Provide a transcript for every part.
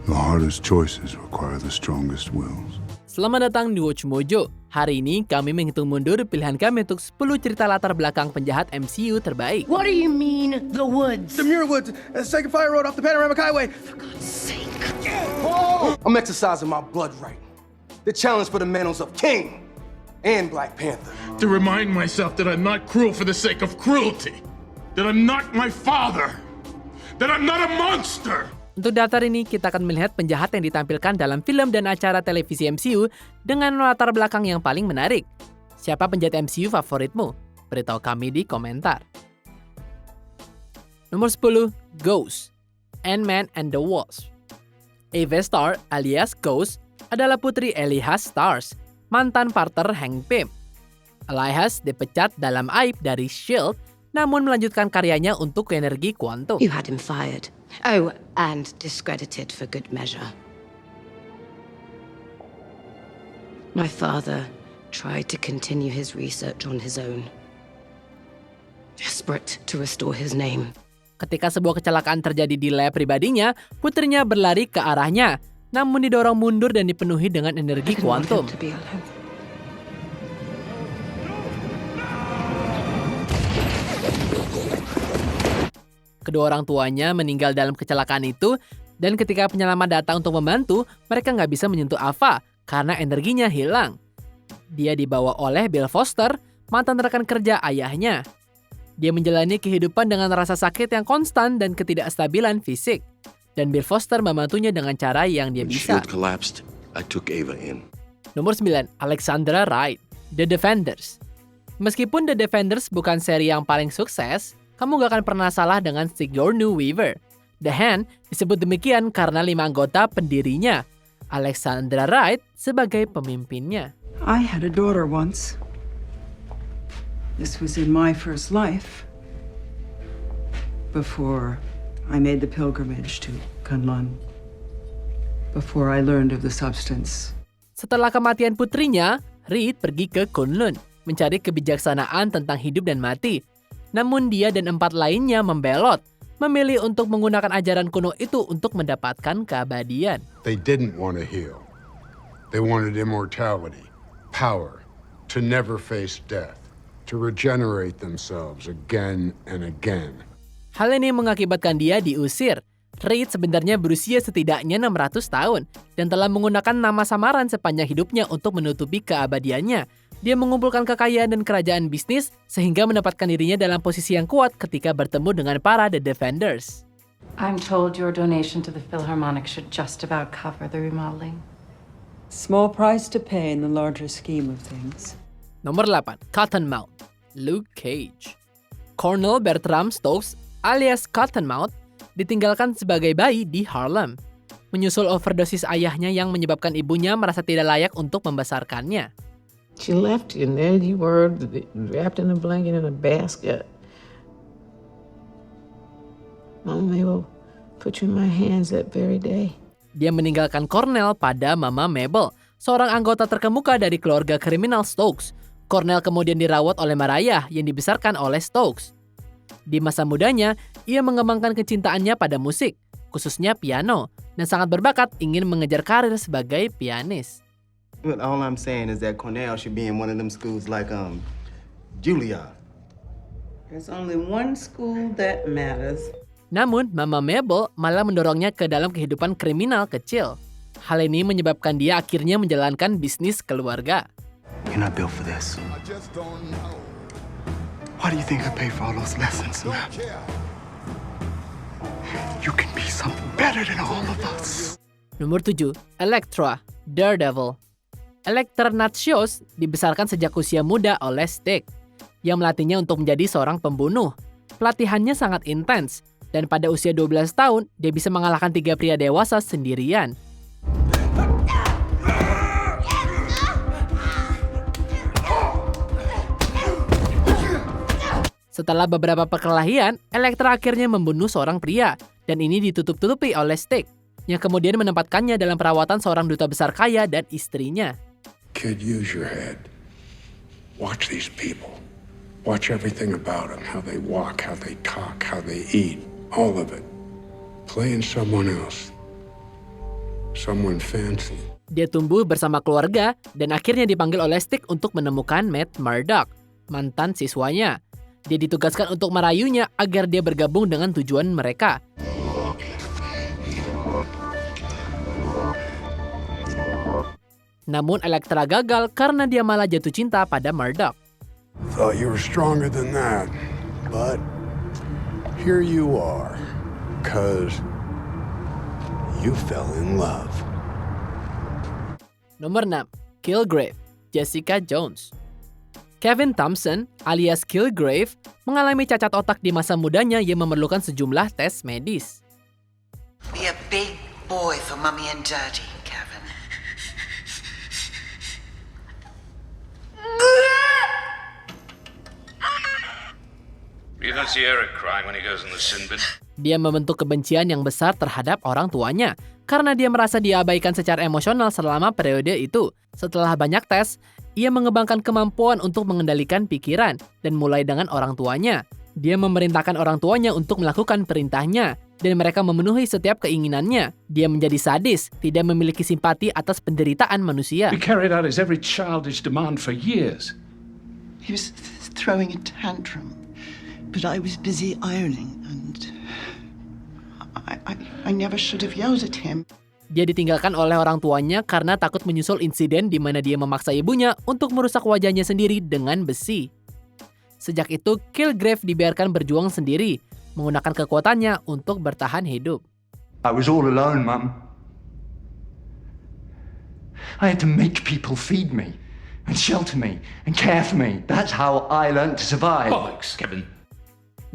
The hardest choices require the strongest wills. Selamat datang di Watch Mojo. Hari ini kami menghitung mundur pilihan kami untuk 10 cerita latar belakang penjahat MCU terbaik. What do you mean, the woods? The Muir Woods, Second Fire Road off the Panoramic Highway. For God's sake. I'm exercising my blood right. The challenge for the mantles of King and Black Panther. To remind myself that I'm not cruel for the sake of cruelty. That I'm not my father. That I'm not a monster. Untuk daftar ini, kita akan melihat penjahat yang ditampilkan dalam film dan acara televisi MCU dengan latar belakang yang paling menarik. Siapa penjahat MCU favoritmu? Beritahu kami di komentar. Nomor 10, Ghost, Ant-Man and the Wasp. Ava Starr alias Ghost adalah putri Elias Stars, mantan partner Hank Pym. Elias dipecat dalam aib dari S.H.I.E.L.D., namun melanjutkan karyanya untuk energi kuantum. You had him fired. Oh, and discredited for good measure. My father tried to continue his research on his own, desperate to restore his name. Ketika sebuah kecelakaan terjadi di lab pribadinya, putrinya berlari ke arahnya, namun didorong mundur dan dipenuhi dengan energi I didn't want him kuantum. to be alone. Kedua orang tuanya meninggal dalam kecelakaan itu, dan ketika penyelamat datang untuk membantu, mereka nggak bisa menyentuh Ava karena energinya hilang. Dia dibawa oleh Bill Foster, mantan rekan kerja ayahnya. Dia menjalani kehidupan dengan rasa sakit yang konstan dan ketidakstabilan fisik. Dan Bill Foster membantunya dengan cara yang dia When bisa. S.H.I.E.L.D. collapsed, I took Ava in. Nomor 9, Alexandra Wright, The Defenders. Meskipun The Defenders bukan seri yang paling sukses, kamu gak akan pernah salah dengan Sigourney Weaver. The Hand disebut demikian karena 5 anggota pendirinya. Alexandra Wright sebagai pemimpinnya. I had a daughter once. This was in my first life. Before I made the pilgrimage to Kunlun. Before I learned of the substance. Setelah kematian putrinya, Reed pergi ke Kunlun mencari kebijaksanaan tentang hidup dan mati. Namun dia dan 4 lainnya membelot, memilih untuk menggunakan ajaran kuno itu untuk mendapatkan keabadian. They didn't want to heal. They wanted immortality, power, to never face death, to regenerate themselves again and again. Hal ini mengakibatkan dia diusir. Reed sebenarnya berusia setidaknya 600 tahun dan telah menggunakan nama samaran sepanjang hidupnya untuk menutupi keabadiannya. Dia mengumpulkan kekayaan dan kerajaan bisnis sehingga mendapatkan dirinya dalam posisi yang kuat ketika bertemu dengan para The Defenders. I'm told your donation to the Philharmonic should just about cover the remodeling. Small price to pay in the larger scheme of things. Nomor 8, Cottonmouth, Luke Cage. Colonel Bertram Stokes alias Cottonmouth ditinggalkan sebagai bayi di Harlem. Menyusul overdosis ayahnya yang menyebabkan ibunya merasa tidak layak untuk membesarkannya. She left you, and there you were, wrapped in a blanket in a basket. Mama Mabel put you in my hands that very day. Dia meninggalkan Cornell pada Mama Mabel, seorang anggota terkemuka dari keluarga kriminal Stokes. Cornell kemudian dirawat oleh Mariah yang dibesarkan oleh Stokes. Di masa mudanya, ia mengembangkan kecintaannya pada musik, khususnya piano, dan sangat berbakat ingin mengejar karir sebagai pianis. But all I'm saying is that Cornell should be in one of them schools like Juilliard. There's only one school that matters. Namun, Mama Mabel malah mendorongnya ke dalam kehidupan kriminal kecil. Hal ini menyebabkan dia akhirnya menjalankan bisnis keluarga. You're not built for this. Why do you think I pay for all those lessons? You can be something better than all of us. Nomor 7, Elektra, Daredevil. Elektra Natchios dibesarkan sejak usia muda oleh Stick, yang melatihnya untuk menjadi seorang pembunuh. Pelatihannya sangat intens, dan pada usia 12 tahun, dia bisa mengalahkan 3 pria dewasa sendirian. Setelah beberapa perkelahian, Elektra akhirnya membunuh seorang pria, dan ini ditutup-tutupi oleh Stick, yang kemudian menempatkannya dalam perawatan seorang duta besar kaya dan istrinya. Kid, use your head. Watch these people. Watch everything about them, how they walk, how they talk, how they eat, all of it. Playing someone else. someone fancy. Dia tumbuh bersama keluarga dan akhirnya dipanggil oleh Stick untuk menemukan Matt Murdock, mantan siswanya. Dia ditugaskan untuk merayunya agar dia bergabung dengan tujuan mereka. Namun Elektra gagal karena dia malah jatuh cinta pada Murdock. Thought you were stronger than that, but here you are, 'cause you fell in love. Nomor 6. Kilgrave, Jessica Jones. Kevin Thompson alias Kilgrave mengalami cacat otak di masa mudanya yang memerlukan sejumlah tes medis. Be a big boy for Mummy and Daddy, Kevin. You don't see Eric crying when he goes in the sin bin. Dia membentuk kebencian yang besar terhadap orang tuanya karena dia merasa diabaikan secara emosional selama periode itu. Setelah banyak tes, ia mengembangkan kemampuan untuk mengendalikan pikiran dan mulai dengan orang tuanya. Dia memerintahkan orang tuanya untuk melakukan perintahnya dan mereka memenuhi setiap keinginannya. Dia menjadi sadis, tidak memiliki simpati atas penderitaan manusia. He carried out his every childish demand for years. He was throwing a tantrum, but I was busy ironing and I never should have yelled at him. Dia ditinggalkan oleh orang tuanya karena takut menyusul insiden di mana dia memaksa ibunya untuk merusak wajahnya sendiri dengan besi. Sejak itu, Kilgrave dibiarkan berjuang sendiri, menggunakan kekuatannya untuk bertahan hidup. I was all alone, Mum. I had to make people feed me, and shelter me, and care for me. That's how I learned to survive. Bollocks, Kevin.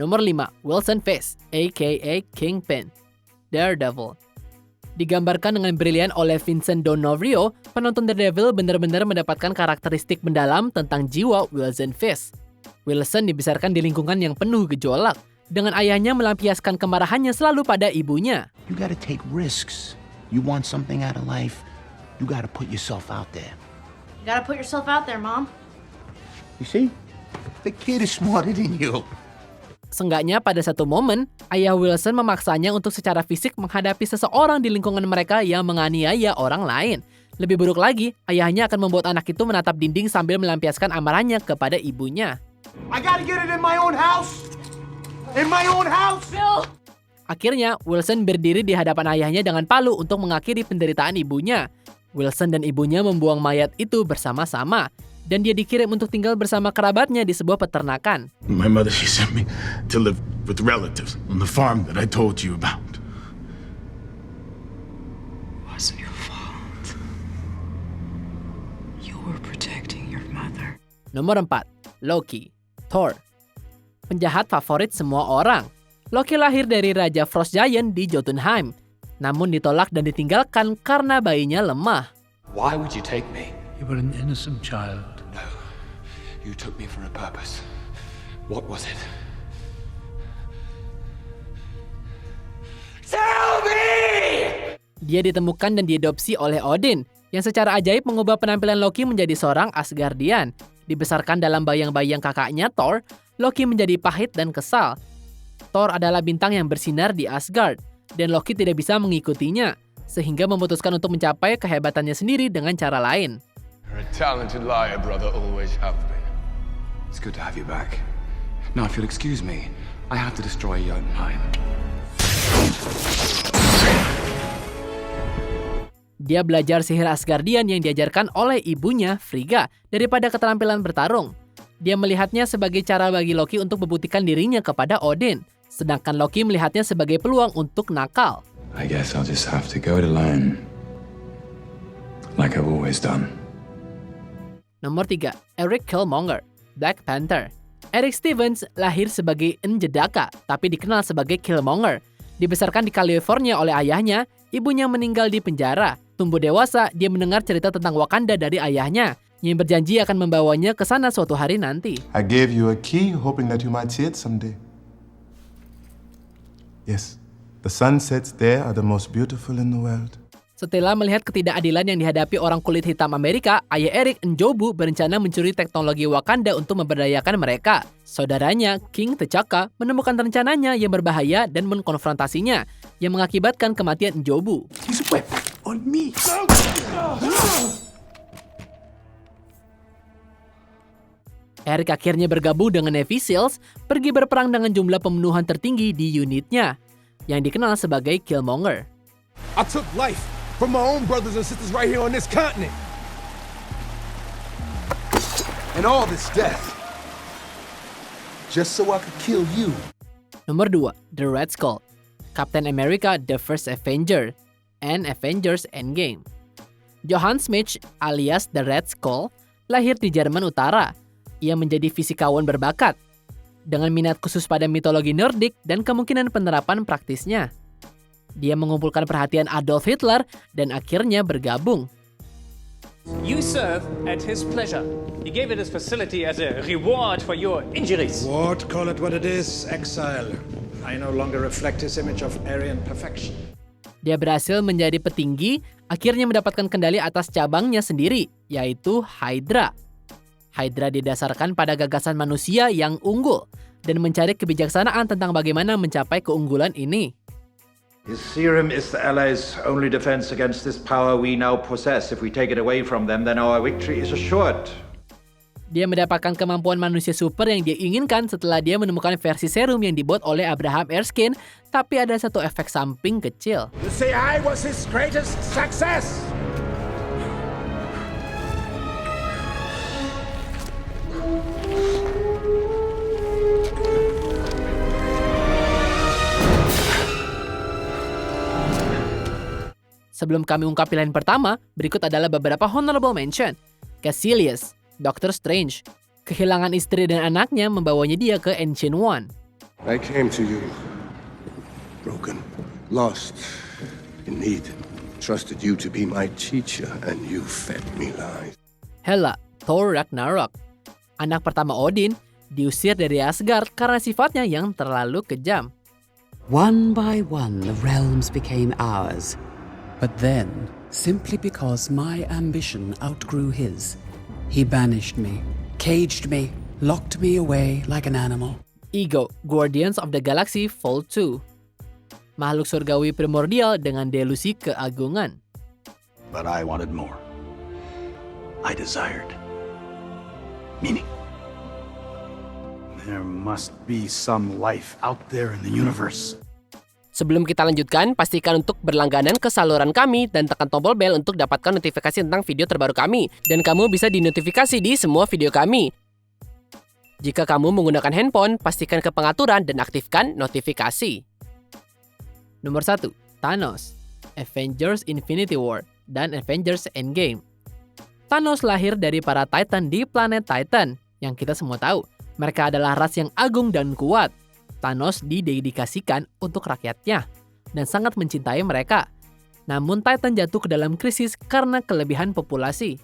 Nomor 5. Wilson Fisk, a.k.a. Kingpin, Daredevil. Digambarkan dengan brilian oleh Vincent D'Onofrio, penonton Daredevil benar-benar mendapatkan karakteristik mendalam tentang jiwa Wilson Fisk. Wilson dibesarkan di lingkungan yang penuh gejolak, dengan ayahnya melampiaskan kemarahannya selalu pada ibunya. You gotta take risks. You want something out of life, you gotta put yourself out there. You gotta put yourself out there, Mom. You see? The kid is smarter than you. Seenggaknya pada satu momen, ayah Wilson memaksanya untuk secara fisik menghadapi seseorang di lingkungan mereka yang menganiaya orang lain. Lebih buruk lagi, ayahnya akan membuat anak itu menatap dinding sambil melampiaskan amarahnya kepada ibunya. I gotta get it in my own house! In my own house! Bill! Akhirnya, Wilson berdiri di hadapan ayahnya dengan palu untuk mengakhiri penderitaan ibunya. Wilson dan ibunya membuang mayat itu bersama-sama, dan dia dikirim untuk tinggal bersama kerabatnya di sebuah peternakan. My mother, she sent me to live with relatives on the farm that I told you about. Wasn't your fault. You were protecting your mother. Nomor 4. Loki, Thor. Penjahat favorit semua orang. Loki lahir dari Raja Frost Giant di Jotunheim, namun ditolak dan ditinggalkan karena bayinya lemah. Why would you take me? You were an innocent child. No, you took me for a purpose. What was it? Tell me! Dia ditemukan dan diadopsi oleh Odin, yang secara ajaib mengubah penampilan Loki menjadi seorang Asgardian. Dibesarkan dalam bayang-bayang kakaknya Thor, Loki menjadi pahit dan kesal. Thor adalah bintang yang bersinar di Asgard, dan Loki tidak bisa mengikutinya, sehingga memutuskan untuk mencapai kehebatannya sendiri dengan cara lain. You're a talented liar, brother, always have been. It's good to have you back. Now, if you'll excuse me, I have to destroy Jotunheim. Dia belajar sihir Asgardian yang diajarkan oleh ibunya, Frigga, daripada keterampilan bertarung. Dia melihatnya sebagai cara bagi Loki untuk membuktikan dirinya kepada Odin, sedangkan Loki melihatnya sebagai peluang untuk nakal. I guess I'll just have to go it alone. Like I've always done. Nomor 3. Eric Killmonger, Black Panther. Eric Stevens lahir sebagai N'Jedaka, tapi dikenal sebagai Killmonger. Dibesarkan di California oleh ayahnya, ibunya meninggal di penjara. Tumbuh dewasa, dia mendengar cerita tentang Wakanda dari ayahnya, yang berjanji akan membawanya ke sana suatu hari nanti. I gave you a key, hoping that you might see it someday. Yes, the sunsets there are the most beautiful in the world. Setelah melihat ketidakadilan yang dihadapi orang kulit hitam Amerika, ayah Eric, N'Jobu, berencana mencuri teknologi Wakanda untuk memberdayakan mereka. Saudaranya, King T'Chaka, menemukan rencananya yang berbahaya dan mengkonfrontasinya, yang mengakibatkan kematian N'Jobu. He's a weapon. on me. Eric akhirnya bergabung dengan Navy SEALs, pergi berperang dengan jumlah pembunuhan tertinggi di unitnya, yang dikenal sebagai Killmonger. I took life from my own brothers and sisters right here on this continent. And all this death, just so I could kill you. Nomor 2, The Red Skull, Captain America The First Avenger, and Avengers Endgame. Johann Schmidt alias The Red Skull lahir di Jerman Utara. Ia menjadi fisikawan berbakat, dengan minat khusus pada mitologi Nordik dan kemungkinan penerapan praktisnya. Dia mengumpulkan perhatian Adolf Hitler dan akhirnya bergabung. You serve at his pleasure. He gave it his facility as a reward for your injuries. What? Call it what it is, exile. I no longer reflect his image of Aryan perfection. Dia berhasil menjadi petinggi, akhirnya mendapatkan kendali atas cabangnya sendiri, yaitu Hydra. Hydra didasarkan pada gagasan manusia yang unggul dan mencari kebijaksanaan tentang bagaimana mencapai keunggulan ini. His serum is the Allies' only defense against this power we now possess. If we take it away from them, then our victory is assured. Dia mendapatkan kemampuan manusia super yang dia inginkan setelah dia menemukan versi serum yang dibuat oleh Abraham Erskine, tapi ada satu efek samping kecil. You say I was his greatest success. Sebelum kami ungkap pilihan pertama, berikut adalah beberapa honorable mention. Caecilius, Doctor Strange. Kehilangan istri dan anaknya membawanya dia ke Ancient One. I came to you, broken, lost, in need. Trusted you to be my teacher, and you fed me lies. Hela, Thor Ragnarok. Anak pertama Odin, diusir dari Asgard karena sifatnya yang terlalu kejam. One by one, the realms became ours. But then, simply because my ambition outgrew his, he banished me, caged me, locked me away like an animal. Ego, Guardians of the Galaxy Vol. 2. Makhluk surgawi primordial dengan delusi keagungan. But I wanted more. I desired meaning. There must be some life out there in the universe. Sebelum kita lanjutkan, pastikan untuk berlangganan ke saluran kami dan tekan tombol bel untuk dapatkan notifikasi tentang video terbaru kami. Dan kamu bisa dinotifikasi di semua video kami. Jika kamu menggunakan handphone, pastikan ke pengaturan dan aktifkan notifikasi. Nomor 1, Thanos, Avengers Infinity War, dan Avengers Endgame. Thanos lahir dari para Titan di planet Titan, yang kita semua tahu. Mereka adalah ras yang agung dan kuat. Thanos didedikasikan untuk rakyatnya dan sangat mencintai mereka. Namun Titan jatuh ke dalam krisis karena kelebihan populasi.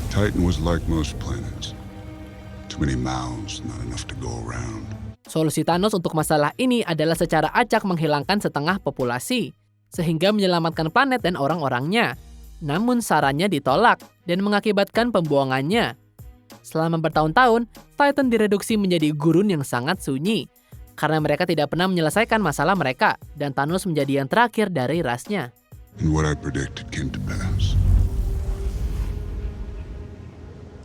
Titan was like most planets. Too many mouths, not enough to go around. Solusi Thanos untuk masalah ini adalah secara acak menghilangkan setengah populasi, sehingga menyelamatkan planet dan orang-orangnya. Namun sarannya ditolak dan mengakibatkan pembuangannya. Selama bertahun-tahun, Titan direduksi menjadi gurun yang sangat sunyi, karena mereka tidak pernah menyelesaikan masalah mereka, dan Thanos menjadi yang terakhir dari rasnya. And what I predicted came to pass.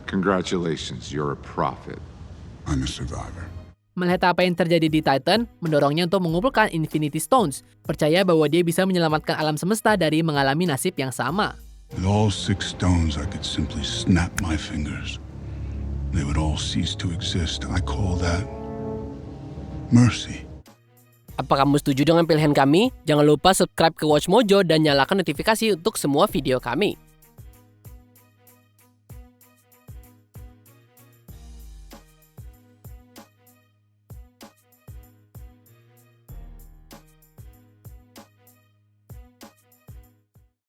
Congratulations, you're a prophet. I'm a survivor. Melihat apa yang terjadi di Titan, mendorongnya untuk mengumpulkan Infinity Stones, percaya bahwa dia bisa menyelamatkan alam semesta dari mengalami nasib yang sama. With all 6 stones, I could simply snap my fingers. They would all cease to exist. I call that mercy. Apa kamu setuju dengan pilihan kami? Jangan lupa subscribe ke Watch Mojo dan nyalakan notifikasi untuk semua video kami.